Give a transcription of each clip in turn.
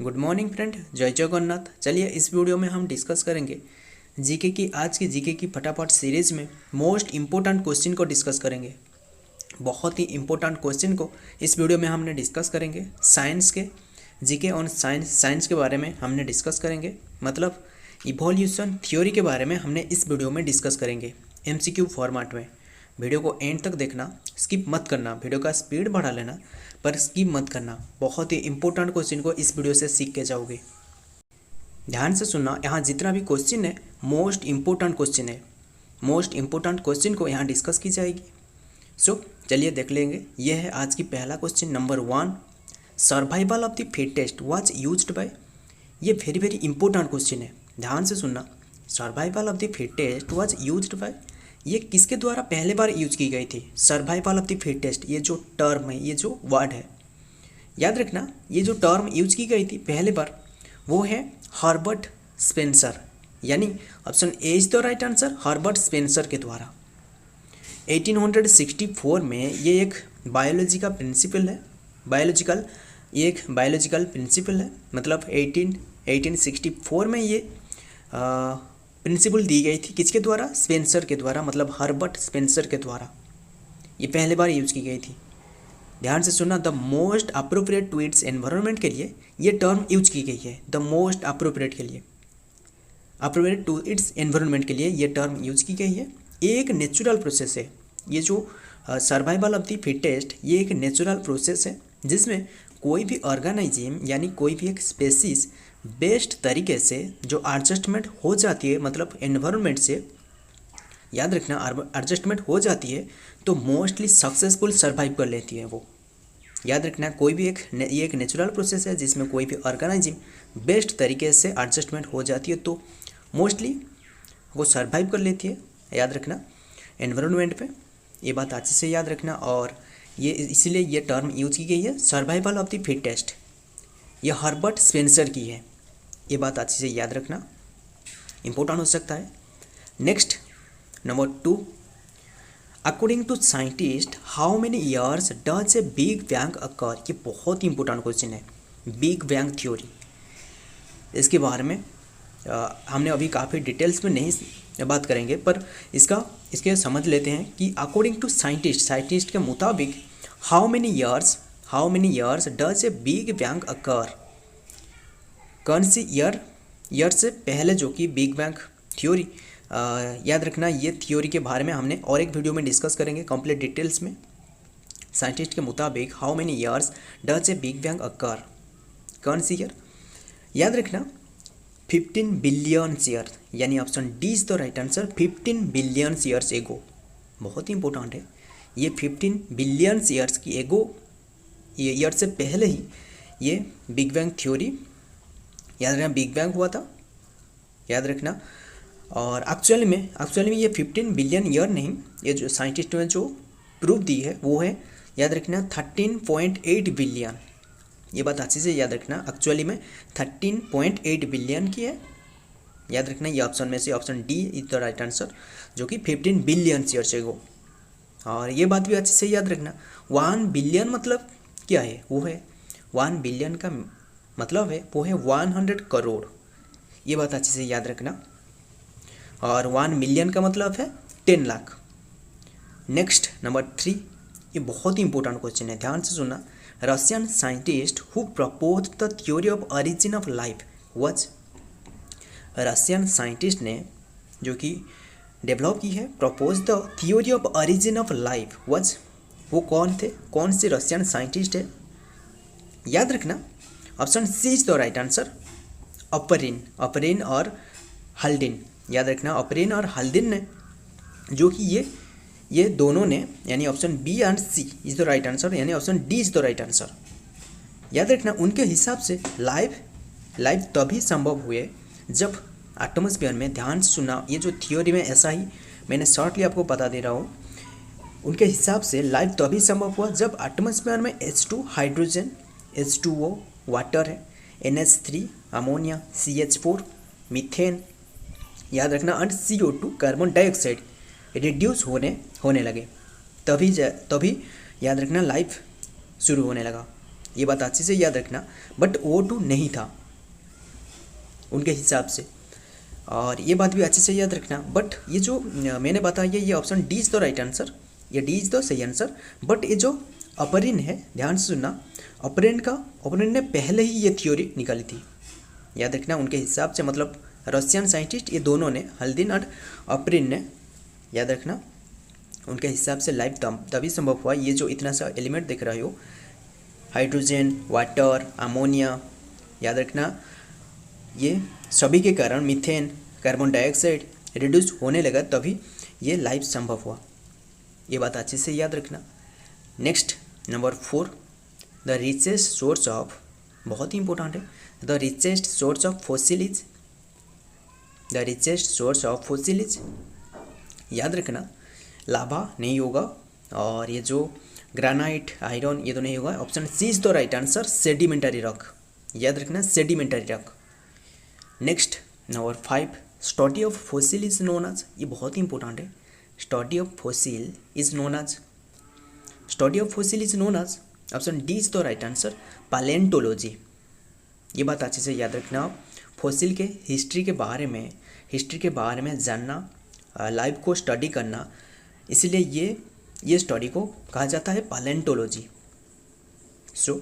Good morning friend, जय जगन्नाथ। चलिए इस वीडियो में हम डिस्कस करेंगे जीके की। आज की जीके की फटाफट सीरीज में मोस्ट इम्पोर्टेंट क्वेश्चन को डिस्कस करेंगे। बहुत ही इम्पोर्टेंट क्वेश्चन को इस वीडियो में हमने डिस्कस करेंगे। साइंस के जीके और साइंस के बारे में हमने डिस्कस करेंगे, मतलब इवोल्यूशन थ्योरी के बारे में हमने इस वीडियो में डिस्कस करेंगे एमसीक्यू फॉर्मेट में। वीडियो को एंड तक देखना, स्किप मत करना। वीडियो का स्पीड बढ़ा लेना पर स्किप मत करना। बहुत ही इंपॉर्टेंट क्वेश्चन को इस वीडियो से सीख के जाओगे। ध्यान से सुनना, यहाँ जितना भी क्वेश्चन है मोस्ट इम्पोर्टेंट क्वेश्चन है। मोस्ट इम्पोर्टेंट क्वेश्चन को यहाँ डिस्कस की जाएगी। सो चलिए देख लेंगे। यह है आज की पहला question number 1। Survival of the fittest was used by. ये वेरी इंपॉर्टेंट क्वेश्चन है, ध्यान से सुनना। Survival of the fittest was used by, ये किसके द्वारा पहले बार यूज की गई थी? सर्वाइवल ऑफ द फिटेस्ट, ये जो टर्म है, ये जो वर्ड है, याद रखना। ये जो टर्म यूज की गई थी पहले बार वो है हर्बर्ट स्पेंसर, यानी option A is the right answer, Herbert Spencer के द्वारा। 1864 में ये एक बायोलॉजी का प्रिंसिपल है। ये एक बायोलॉजिकल प्रिंसिपल है, मतलब 1864 में ये प्रिंसिपल दी गई थी। किसके द्वारा? स्पेंसर के द्वारा, मतलब हर्बर्ट स्पेंसर के द्वारा ये पहले बार यूज की गई थी। ध्यान से सुनना, the most appropriate to its environment के लिए ये टर्म यूज की गई है। द मोस्ट अप्रोप्रिएट के लिए, अप्रोप्रिएट टू इट्स एनवायरनमेंट के लिए ये टर्म यूज की गई है। ये एक नेचुरल प्रोसेस है। ये जो सर्वाइवल ऑफ द फिटेस्ट, ये एक नेचुरल प्रोसेस है जिसमें कोई भी ऑर्गेनाइज्म यानी कोई भी एक स्पेसीज बेस्ट तरीके से जो एडजस्टमेंट हो जाती है, मतलब एनवायरनमेंट से, याद रखना, एडजस्टमेंट हो जाती है तो मोस्टली सक्सेसफुल सर्वाइव कर लेती है वो। याद रखना, कोई भी ये एक नेचुरल प्रोसेस है जिसमें कोई भी ऑर्गेनाइज्म बेस्ट तरीके से एडजस्टमेंट हो जाती है तो मोस्टली वो सर्वाइव कर लेती है। याद रखना एनवायरनमेंट पे, ये बात अच्छे से याद रखना। और ये इसलिए ये टर्म यूज की गई है, सर्वाइवल ऑफ द फिटेस्ट। ये हर्बर्ट स्पेंसर की है, ये बात अच्छे से याद रखना, इंपॉर्टेंट हो सकता है। Next number 2, according to scientist how many years does a big bang occur. ये बहुत ही इंपॉर्टेंट क्वेश्चन है, बिग बैंग थ्योरी। इसके बारे में हमने अभी काफ़ी डिटेल्स में नहीं बात करेंगे, पर इसके समझ लेते हैं कि अकॉर्डिंग टू साइंटिस्ट के मुताबिक how many years does a big bang occur. कौन सी ईयर से पहले जो कि बिग बैंग थ्योरी, याद रखना ये थ्योरी के बारे में हमने और एक वीडियो में डिस्कस करेंगे कंप्लीट डिटेल्स में। साइंटिस्ट के मुताबिक how many years does a big bang occur, कौन सी ईयर? याद रखना 15 बिलियन ईयर, यानी option D is the right answer, 15 billion years ago. बहुत ही इंपॉर्टेंट है ये 15 बिलियन ईयर्स की एगो, ये ईयर से पहले ही ये बिग बैंग थ्योरी, याद रखना, बिग बैंग हुआ था, याद रखना। और एक्चुअली में ये 15 बिलियन ईयर नहीं, ये जो साइंटिस्ट ने जो प्रूफ दी है वो है, याद रखना, 13.8 बिलियन। ये बात अच्छे से याद रखना, एक्चुअली में 13.8 बिलियन की है। याद रखना ये ऑप्शन में से option D is the right answer, जो कि 15 बिलियन ईयर्स एगो। और ये बात भी अच्छे से याद रखना, 1 बिलियन मतलब क्या है? वो है 1 बिलियन का मतलब है वो है 100 करोड़। ये बात अच्छे से याद रखना। और 1 मिलियन का मतलब है 10 लाख। नेक्स्ट नंबर 3, ये बहुत ही इंपॉर्टेंट क्वेश्चन है, ध्यान से सुनना। Russian scientist who propose the theory of origin of life was. Russian scientist ने जो कि डेवलप की है, propose the theory of origin of life was, वो कौन थे? कौन से रशियन साइंटिस्ट है? याद रखना option C is the right answer, Oparin और हल्डिन। याद रखना ऑपरिन और हल्डिन ने, जो कि ये दोनों ने, यानी option B and C is the right answer, यानी option D is the right answer. याद रखना उनके हिसाब से लाइफ तभी संभव हुए जब एटमॉस्फेयर में, ध्यान से सुनना, ये जो थ्योरी में ऐसा ही मैंने शॉर्टली आपको बता दे रहा हूँ। उनके हिसाब से लाइफ तभी संभव हुआ जब एटमॉस्फेयर में H2 हाइड्रोजन, H2O वाटर है, NH3 अमोनिया, CH4 मीथेन, याद रखना, और CO2 कार्बन डाइऑक्साइड रिड्यूस होने लगे, तभी याद रखना लाइफ शुरू होने लगा। ये बात अच्छे से याद रखना, बट O2 नहीं था उनके हिसाब से, और ये बात भी अच्छे से याद रखना। बट ये जो मैंने बताया ये option D is the right answer, ये डी इज़ द सही आंसर। बट ये जो अपरिन है, ध्यान से सुनना, अपरिन ने पहले ही ये थ्योरी निकाली थी, याद रखना उनके हिसाब से, मतलब रशियन साइंटिस्ट ये दोनों ने, हल्दीन और अपरिन ने, याद रखना उनके हिसाब से लाइफ तभी संभव हुआ। ये जो इतना सा एलिमेंट देख रहे हो, हाइड्रोजन, वाटर, अमोनिया, याद रखना ये सभी के कारण मीथेन, कार्बन डाइऑक्साइड रिड्यूस होने लगा, तभी ये लाइफ संभव हुआ। ये बात अच्छे से याद रखना। Next number 4, the richest source of, बहुत ही इंपॉर्टेंट है, the richest source of fossil is, the richest source of fossil is, याद रखना लावा नहीं होगा, और ये जो ग्रेनाइट, आयरन, ये तो नहीं होगा। Option C is the right answer, sedimentary rock, याद रखना sedimentary rock. Next number 5, study of fossil is known as, ये बहुत ही इंपॉर्टेंट है, study of fossil is known as, study of fossil is known as, option D is the right answer, palaeontology. ये बात अच्छे से याद रखना, फॉसिल के हिस्ट्री के बारे में जानना, लाइफ को स्टडी करना, इसलिए ये स्टडी को कहा जाता है पैलेंटोलॉजी। सो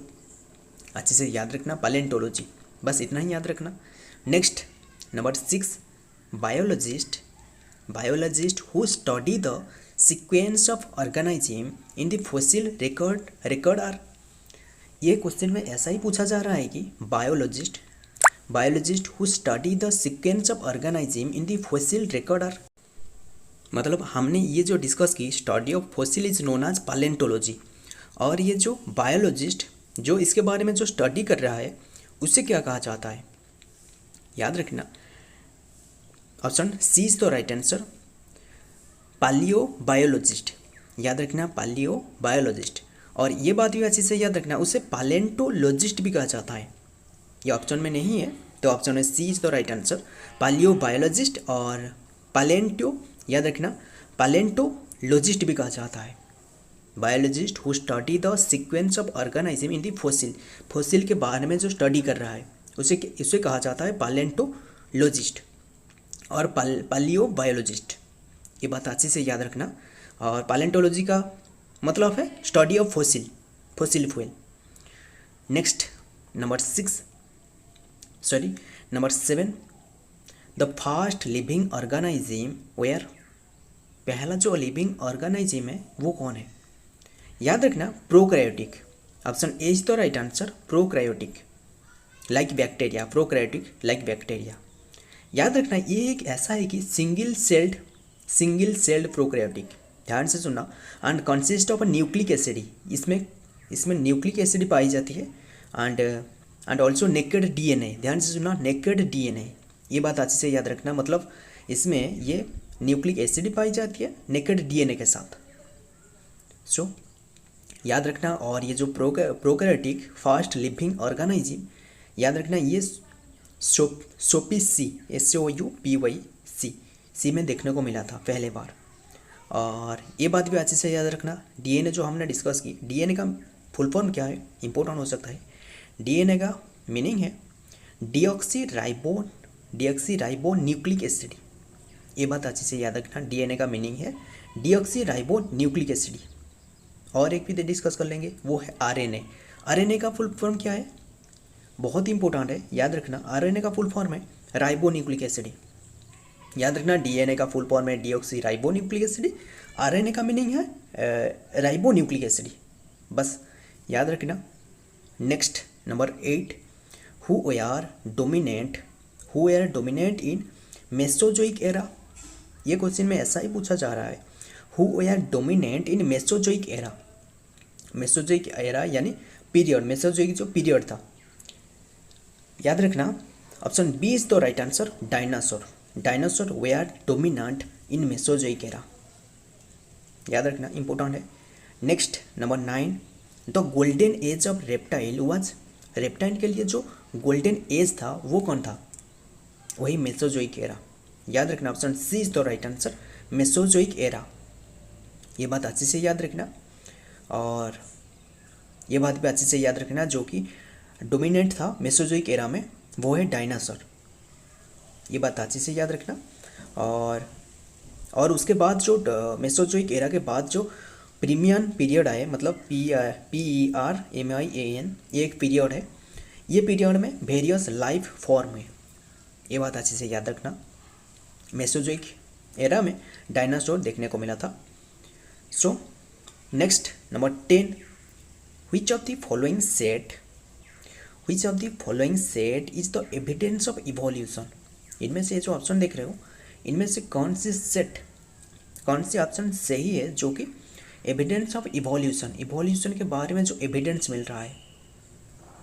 अच्छे से याद रखना पैलेंटोलॉजी, बस इतना ही याद रखना। Next number 6, biologist who study the sequence of organism in the fossil record are, ये क्वेश्चन में ऐसा ही पूछा जा रहा है कि biologist who study the sequence of organism in the fossil record are, मतलब हमने ये जो डिस्कस की, study of fossil is known as palaeontology, और ये जो बायोलॉजिस्ट जो इसके बारे में जो स्टडी कर रहा है उसे क्या कहा जाता है, याद रखना option C is the right answer, palaeobiologist, याद रखना पैलियोबायोलॉजिस्ट। और ये बात भी अच्छे से याद रखना, उसे पैलेंटोलॉजिस्ट भी कहा जाता है, ये ऑप्शन में नहीं है, तो ऑप्शन में सी इज द राइट आंसर, पैलियोबायोलॉजिस्ट। और याद रखना पैलेंटोलॉजिस्ट भी कहा जाता है, biologist who study the sequence of organism in the fossil के बारे में जो स्टडी कर रहा है उसे कहा जाता है पैलेंटोलॉजिस्ट और पैलियोबायोलॉजिस्ट। ये बात अच्छे से याद रखना। और पैलेंटोलॉजी का मतलब है study of fossil fuel. Next number 7, the first living organism were, पहला जो लिविंग ऑर्गेनिज्म है वो कौन है, याद रखना prokaryotic, option A is the right answer, prokaryotic like bacteria, prokaryotic like bacteria. याद रखना ये एक ऐसा है कि सिंगल सेल्ड प्रोकैरियोटिक, ध्यान से सुनना, and consist of nucleic acid, इसमें न्यूक्लिक एसिड पाई जाती है, एंड ऑल्सो नेकेड डीएनए, ध्यान से सुनना नेकेड डीएनए, ये बात अच्छे से याद रखना, मतलब इसमें ये न्यूक्लिक एसिड पाई जाती है नेकेड डीएनए के साथ। सो याद रखना। और ये जो प्रोकैरियोटिक फर्स्ट लिविंग ऑर्गेनिज्म, याद रखना ये सोपीसी, SOUPY में देखने को मिला था पहले बार। और ये बात भी अच्छे से याद रखना, डीएनए जो हमने डिस्कस की, डीएनए का फुल फॉर्म क्या है, इंपॉर्टेंट हो सकता है। डीएनए का मीनिंग है डीऑक्सी राइबो न्यूक्लिक एसिड, ये बात अच्छे से याद रखना, डीएनए का मीनिंग है डीऑक्सी राइबो न्यूक्लिक एसिड। और एक भी डिस्कस कर लेंगे, वो है आरएनए। आरएनए का फुल फॉर्म क्या है, बहुत ही इंपॉर्टेंट है, याद रखना, आरएनए का फुल फॉर्म है राइबो न्यूक्लिक एसिड। याद रखना डीएनए का फुल फॉर्म है deoxy ribo nucleic acid, RNA का मीनिंग है राइबो न्यूक्लिक एसिड, बस याद रखना। Next number 8, who are dominant in Mesozoic era, ये क्वेश्चन में ऐसा ही पूछा जा रहा है, who are dominant in Mesozoic era यानी पीरियड, मेसोजोइक जो पीरियड था, याद रखना option B is the right answer, dinosaur way are dominant in Mesozoic era, याद रखना इंपॉर्टेंट है। Next number 9, the golden age of reptile was, reptile के लिए जो गोल्डन एज था वो कौन था, वही मेसोजोइक एरा, याद रखना option C is the right answer, Mesozoic era, ये बात अच्छे से याद रखना। और ये बात भी अच्छे से याद रखना। जो कि डोमिनेंट था मेसोजोइक एरा में वो है डायनासोर, ये बात अच्छे से याद रखना। और उसके बाद जो मेसोजोइक एरा के बाद जो प्रीमियन पीरियड आए, मतलब PERMIAN, ये एक पीरियड है। ये पीरियड में वेरियस लाइफ फॉर्म है, ये बात अच्छे से याद रखना। मेसोजोइक एरा में डायनासोर देखने को मिला था। सो next number 10, which of the following set is the evidence of evolution? इनमें से जो ऑप्शन देख रहे हो, इनमें से कौन सी ऑप्शन सही है जो कि एविडेंस ऑफ इवोल्यूशन के बारे में जो एविडेंस मिल रहा है,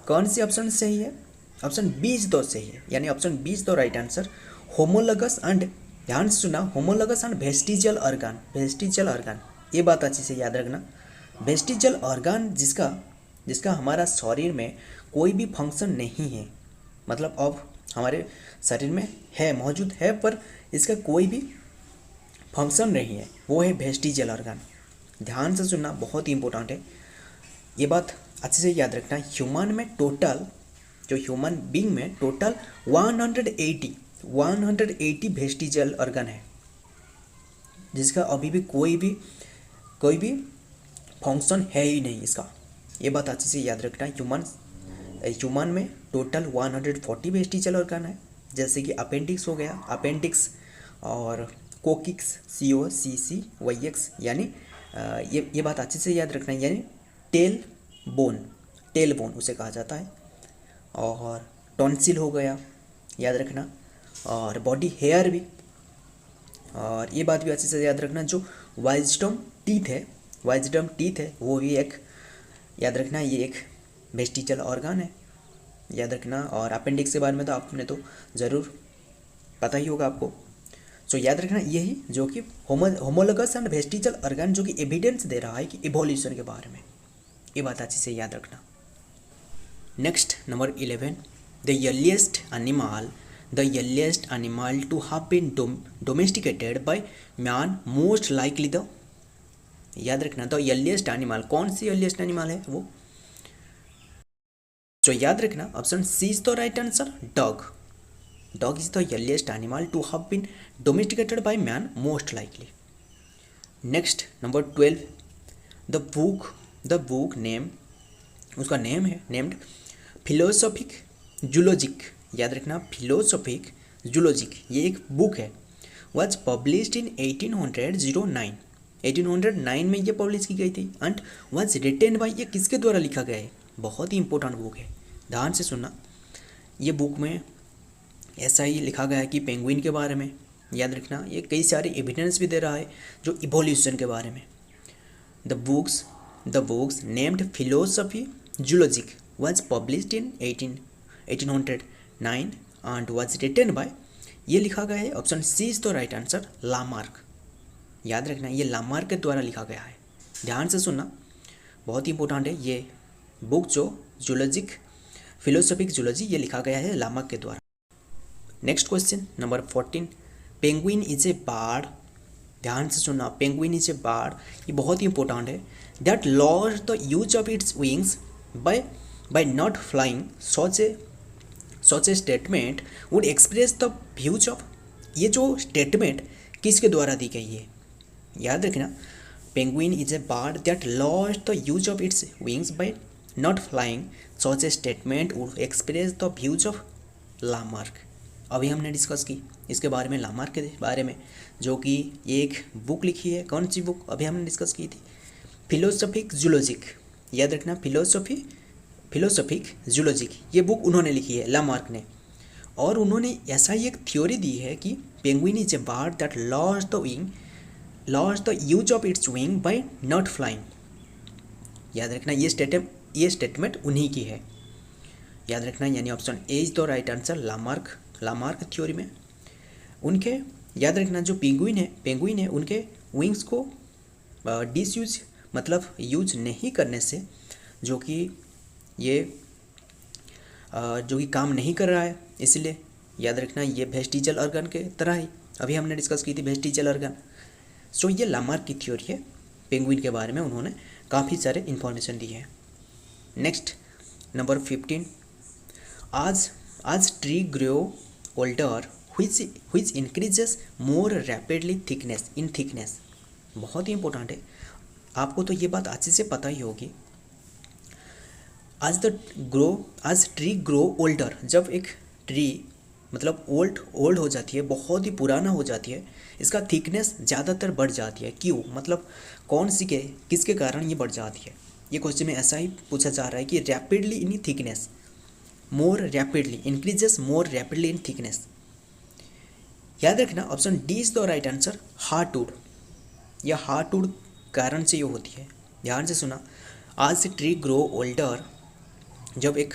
कौन सी ऑप्शन सही है? ऑप्शन बी इज तो सही है, यानी option B is the right answer. Homologous and, ध्यान से सुना, होमोलगस एंड वेस्टिजियल ऑर्गन, ये बात अच्छे से याद रखना। वेस्टिजियल ऑर्गन जिसका हमारा शरीर में कोई भी फंक्शन नहीं है, मतलब अब हमारे शरीर में है, मौजूद है, पर इसका कोई भी फंक्शन नहीं है, वो है वेस्टिजियल ऑर्गन। ध्यान से सुनना, बहुत ही इंपॉर्टेंट है, ये बात अच्छे से याद रखना। ह्यूमन बीइंग में टोटल 180 वेस्टिजियल ऑर्गन है, जिसका अभी भी कोई भी फंक्शन है ही नहीं इसका, ये बात अच्छे से याद रखना। ह्यूमन में टोटल 140 वेस्टिजियल ऑर्गन है, जैसे कि अपेंडिक्स हो गया, अपेंडिक्स और कोकिक्स, COCCYX, यानी ये बात अच्छे से याद रखना, यानी टेल बोन उसे कहा जाता है। और टॉन्सिल हो गया, याद रखना, और बॉडी हेयर भी। और ये बात भी अच्छे से याद रखना, जो वाइजडम टीथ है वो भी एक, याद रखना, ये एक वेस्टिजियल ऑर्गन है, याद रखना। और अपेंडिक्स के बारे में तो आपने तो ज़रूर पता ही होगा आपको। सो याद रखना, यही जो कि होमोलोगस एंड वेस्टिजियल ऑर्गन जो कि एविडेंस दे रहा है कि इवोल्यूशन के बारे में, ये बात अच्छे से याद रखना। Next number 11, the earliest animal to have been domesticated by man, most likely the, याद रखना, द अर्लीस्ट एनिमल, कौन सी अर्लीस्ट एनिमल है वो? तो याद रखना, option C is the right answer, dog is the earliest animal to have been domesticated by man, most likely. Next number 12, the book name, उसका name है नेम्ड फिलोसॉफिक जूलॉजिक, याद रखना, फिलोसॉफिक जूलॉजिक, ये एक बुक है, was published in 1809 में ये publish की गई थी। एंड वाज रिटेन बाय, ये किसके द्वारा लिखा गया है? बहुत ही इंपॉर्टेंट बुक है, ध्यान से सुनना। ये बुक में ऐसा ही लिखा गया है कि पेंगुइन के बारे में, याद रखना, ये कई सारे एविडेंस भी दे रहा है जो इवोल्यूशन के बारे में। The books named philosophy zoologique was published in 1809 and was written by, ये लिखा गया है, option C is the right answer, Lamarck, याद रखना, ये लामार्क के द्वारा लिखा गया है। ध्यान से सुनना, बहुत ही इंपॉर्टेंट है, ये बुक जो फिलोसॉफिक जूलॉजी, ये लिखा गया है लामार्क के द्वारा। Next question number 14, penguin is a bird, ध्यान से सुनना, पेंगुइन इज ए बर्ड, ये बहुत ही इंपॉर्टेंट है, that lost the use of its wings by not flying, such a statement would express the views of, ये जो स्टेटमेंट किसके द्वारा दी गई है? याद रखना, penguin is a bird that lost the use of its wings by not flying, such a statement would express the views of Lamarck. अभी हमने डिस्कस की इसके बारे में, लामार्क के बारे में, जो कि एक बुक लिखी है, कौन सी बुक अभी हमने डिस्कस की थी? फिलोसॉफिक जूलॉजिक, याद रखना, फिलोसॉफिक जूलॉजिक, ये बुक उन्होंने लिखी है, लामार्क ने। और उन्होंने ऐसा ही एक थ्योरी दी है कि penguin is a bird that lost the use of its wing by not flying, याद रखना, ये स्टेटमेंट उन्हीं की है, याद रखना, यानी option A is the right answer, Lamarck theory में उनके, याद रखना, जो पेंगुइन है उनके विंग्स को डिसयूज, मतलब यूज नहीं करने से, जो कि काम नहीं कर रहा है, इसलिए याद रखना, ये वेस्टिजियल ऑर्गन के तरह ही अभी हमने डिस्कस की थी, वेस्टिजियल ऑर्गन। सो ये लामार्क की थ्योरी है, पेंगुइन के बारे में उन्होंने काफ़ी सारे इन्फॉर्मेशन दी है। नेक्स्ट नंबर 15, आज tree grow older which increases more rapidly in thickness। बहुत ही इंपॉर्टेंट है, आपको तो ये बात अच्छे से पता ही होगी। आज ट्री ग्रो ओल्डर, जब एक ट्री मतलब ओल्ड हो जाती है, बहुत ही पुराना हो जाती है, इसका थिकनेस ज़्यादातर बढ़ जाती है। क्यों, मतलब किसके कारण ये बढ़ जाती है? ये क्वेश्चन में ऐसा ही पूछा जा रहा है कि रैपिडली इन थिकनेस, मोर रैपिडली, इंक्रीजेस मोर रैपिडली इन थिकनेस। याद रखना option D is the right answer, heartwood. यह हार्टवुड कारण से ये होती है। ध्यान से सुना, आज ट्री ग्रो ओल्डर, जब एक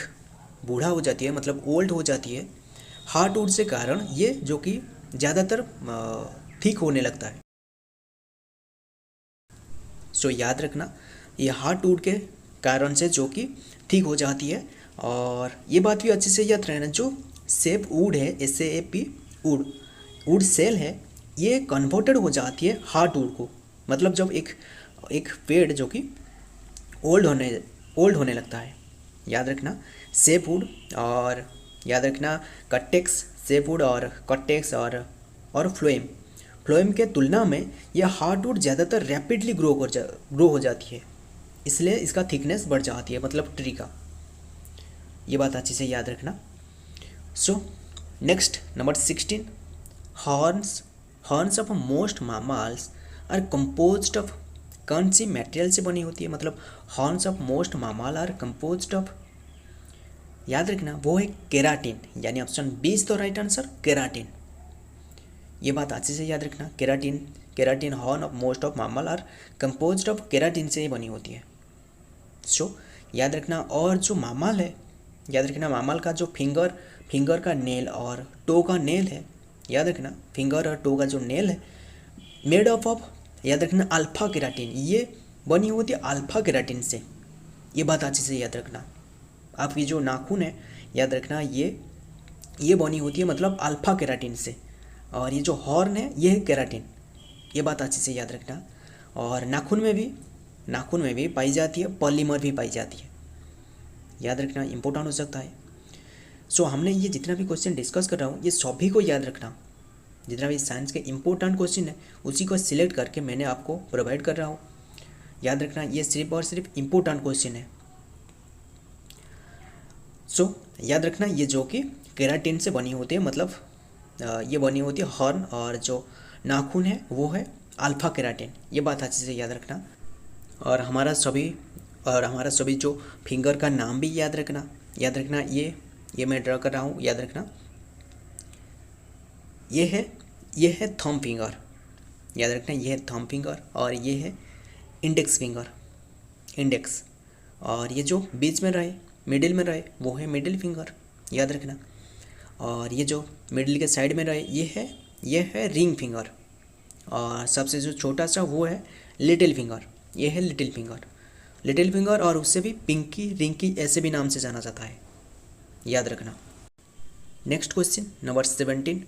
बूढ़ा हो जाती है मतलब ओल्ड हो जाती है, हार्टवुड से कारण ये जो कि ज़्यादातर ठीक होने लगता है। सो याद रखना, ये हार्टवुड के कारण से जो कि ठीक हो जाती है। और ये बात भी अच्छे से याद रहना, जो सेप वुड है, SAP वुड सेल है, ये कन्वर्टेड हो जाती है हार्टवुड को। मतलब जब एक पेड़ जो कि ओल्ड होने लगता है। याद रखना सेप वुड, और याद रखना कटेक्स, सेप वुड और कटेक्स और फ्लोएम के तुलना में यह हार्टवुड ज़्यादातर रैपिडली ग्रो हो जाती है, इसलिए इसका थिकनेस बढ़ जाती है, मतलब ट्री का। ये बात अच्छे से याद रखना। So next number 16, horns of most mammals are composed of, कौन सी मटेरियल से बनी होती है? मतलब horns of most mammal are composed of, याद रखना वो है केराटिन, यानी option B is the right answer, keratin. ये बात अच्छे से याद रखना, keratin horn of most of mammal are composed of keratin से ही बनी होती है। सो याद रखना, और जो मामल है, याद रखना मामल का जो फिंगर का नेल और टो का नेल है, याद रखना फिंगर और टो का जो नेल है, मेड ऑफ याद रखना अल्फा केराटिन, ये बनी होती है अल्फा केराटिन से। ये बात अच्छे से याद रखना। आपकी जो नाखून है, याद रखना ये बनी होती है मतलब अल्फा केराटिन से, और ये जो हॉर्न है ये है केराटिन। ये बात अच्छे से याद रखना। और नाखून में भी पाई जाती है, पॉलीमर भी पाई जाती है। याद रखना, इंपॉर्टेंट हो सकता है। सो हमने ये जितना भी क्वेश्चन डिस्कस कर रहा हूँ, ये सभी को याद रखना। जितना भी साइंस के इम्पोर्टेंट क्वेश्चन है उसी को सिलेक्ट करके मैंने आपको प्रोवाइड कर रहा हूँ। याद रखना, ये सिर्फ और सिर्फ इम्पोर्टेंट क्वेश्चन है। सो याद रखना, ये जो कि केराटिन से बनी होती है, मतलब ये बनी होती है हॉर्न, और जो नाखून है वो है अल्फा केराटिन। ये बात अच्छे से याद रखना। और हमारा सभी जो फिंगर का नाम भी याद रखना। ये मैं ड्रा कर रहा हूँ, याद रखना ये है थंब फिंगर। याद रखना ये है थंब फिंगर, और ये है इंडेक्स फिंगर, इंडेक्स। और ये जो बीच में रहे, मिडिल में रहे, वो है मिडिल फिंगर। याद रखना। और ये जो मिडिल के साइड में रहे, ये है रिंग फिंगर। और सबसे जो छोटा सा वो है लिटिल फिंगर, ये है लिटिल फिंगर। और उससे भी पिंकी, रिंकी, ऐसे भी नाम से जाना जाता है। याद रखना। Next question number 17,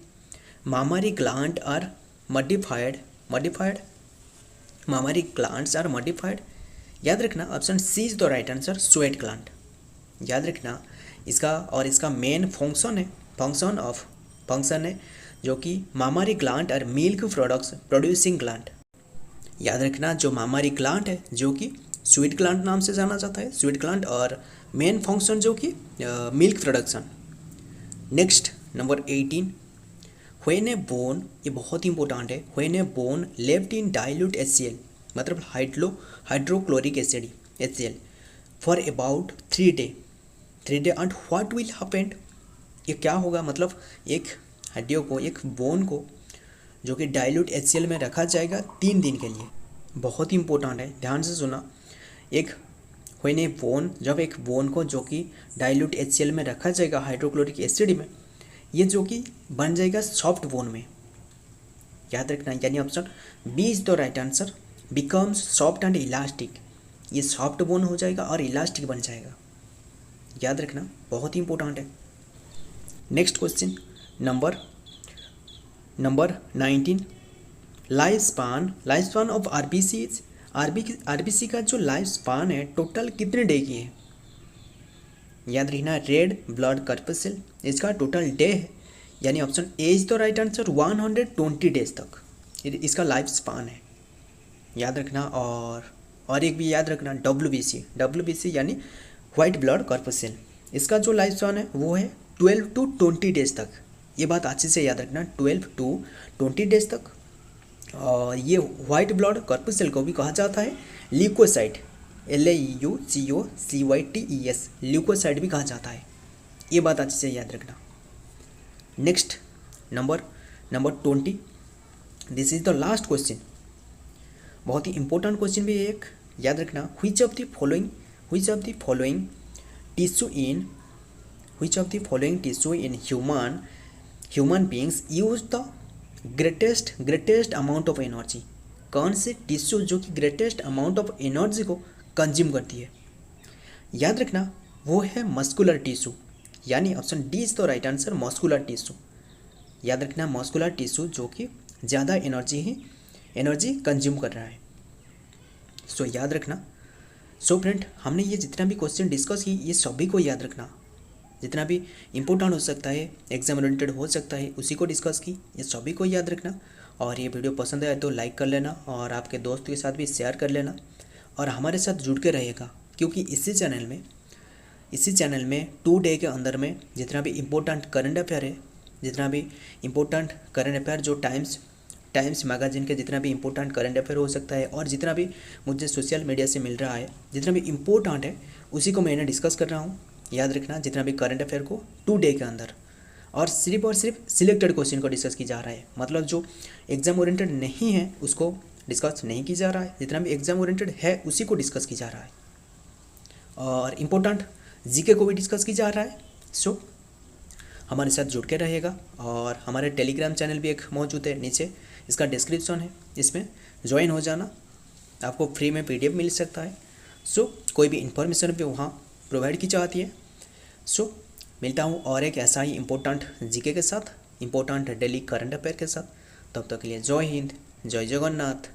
mammary gland are modified mammary glands are modified। याद रखना option C is the right answer, sweat gland. याद रखना इसका मेन फंक्शन है जो कि मामारी ग्लैंड और मिल्क प्रोडक्ट्स प्रोड्यूसिंग ग्लैंड। याद रखना जो मामारी ग्लैंड है जो कि स्वीट ग्लैंड नाम से जाना जाता है, स्वीट ग्लैंड, और मेन फंक्शन जो कि milk production. Next number 18, when A bone, ये बहुत इंपॉर्टेंट है, when A bone left in dilute HCl, मतलब hydrochloric acid HCl for about 3 day and what will happen. ये क्या होगा, मतलब एक हड्डियों को, एक बोन को जो कि डाइल्यूट HCl में रखा जाएगा 3 दिन के लिए। बहुत ही इंपॉर्टेंट है, ध्यान से सुना। व्हेन ए बोन, जब एक बोन को जो कि डाइल्यूट HCl में रखा जाएगा हाइड्रोक्लोरिक एसिड में, ये जो कि बन जाएगा सॉफ्ट बोन में। याद रखना, यानी option B is the right answer, becomes soft and elastic. ये सॉफ्ट बोन हो जाएगा और इलास्टिक बन जाएगा। याद रखना, बहुत ही इंपॉर्टेंट है। Next question number 19, life span of RBC का जो लाइफ स्पान है टोटल कितने डे की है? याद रखना रेड ब्लड कर्पसेल, इसका टोटल डे है, यानी option A is the right answer 120 days तक इसका लाइफ स्पान है, याद रखना। और एक भी याद रखना WBC यानी वाइट ब्लड कर्पसेल, इसका जो लाइफ स्पान है वो है 12 to 20 डेज तक। ये बात अच्छे से याद रखना, 12 to 20 डेज तक। और ये वाइट ब्लड कर्पसेल को भी कहा जाता है ल्यूकोसाइट, LAUCOCYTES, ल्यूकोसाइट भी कहा जाता है। ये बात अच्छे से याद रखना। Next number 20, this is the last question, बहुत ही इंपॉर्टेंट क्वेश्चन भी है एक, याद रखना। which of the following tissue in human beings use the greatest amount of energy, कौन से टिश्यू जो कि ग्रेटेस्ट अमाउंट ऑफ एनर्जी को कंज्यूम करती है, याद रखना वो है मस्कुलर टिश्यू, यानी option D is the right answer muscular tissue. याद रखना मस्कुलर टिश्यू जो कि ज़्यादा एनर्जी कंज्यूम कर रहा है। सो याद रखना। सो फ्रेंड, हमने ये जितना भी क्वेश्चन डिस्कस की ये सभी को याद रखना, जितना भी इम्पोर्टेंट हो सकता है, एग्जाम ओरिएंटेड हो सकता है, उसी को डिस्कस की, ये सभी को याद रखना। और ये वीडियो पसंद आए तो लाइक कर लेना और आपके दोस्त के साथ भी शेयर कर लेना और हमारे साथ जुड़ के रहिएगा, क्योंकि इसी चैनल में 2 डे के अंदर में जितना भी इम्पोर्टेंट करंट अफेयर है, जितना भी इम्पोर्टेंट करंट अफेयर जो टाइम्स मैगजीन के जितना भी इम्पोर्टेंट करंट अफेयर हो सकता है और जितना भी मुझे सोशल मीडिया से मिल रहा है, जितना भी इम्पोर्टेंट है उसी को मैंने डिस्कस कर रहा हूँ। याद रखना जितना भी करंट अफेयर को 2 डे के अंदर और सिर्फ सिलेक्टेड क्वेश्चन को डिस्कस की जा रहा है, मतलब जो एग्जाम ओरिएंटेड नहीं है उसको डिस्कस नहीं की जा रहा है, जितना भी एग्जाम ओरिएंटेड है उसी को डिस्कस की जा रहा है और इम्पोर्टेंट जीके को भी डिस्कस की जा रहा है। सो हमारे साथ जुड़ के रहिएगा और हमारे टेलीग्राम चैनल भी एक मौजूद है, नीचे इसका डिस्क्रिप्शन है, इसमें ज्वाइन हो जाना, आपको फ्री में PDF मिल सकता है। सो कोई भी इन्फॉर्मेशन भी वहाँ प्रोवाइड की जाती है। सो मिलता हूँ और एक ऐसा ही इम्पोर्टेंट जीके के साथ, इम्पोर्टेंट डेली करंट अफेयर के साथ। तब तक के लिए जय हिंद, जय जगन्नाथ।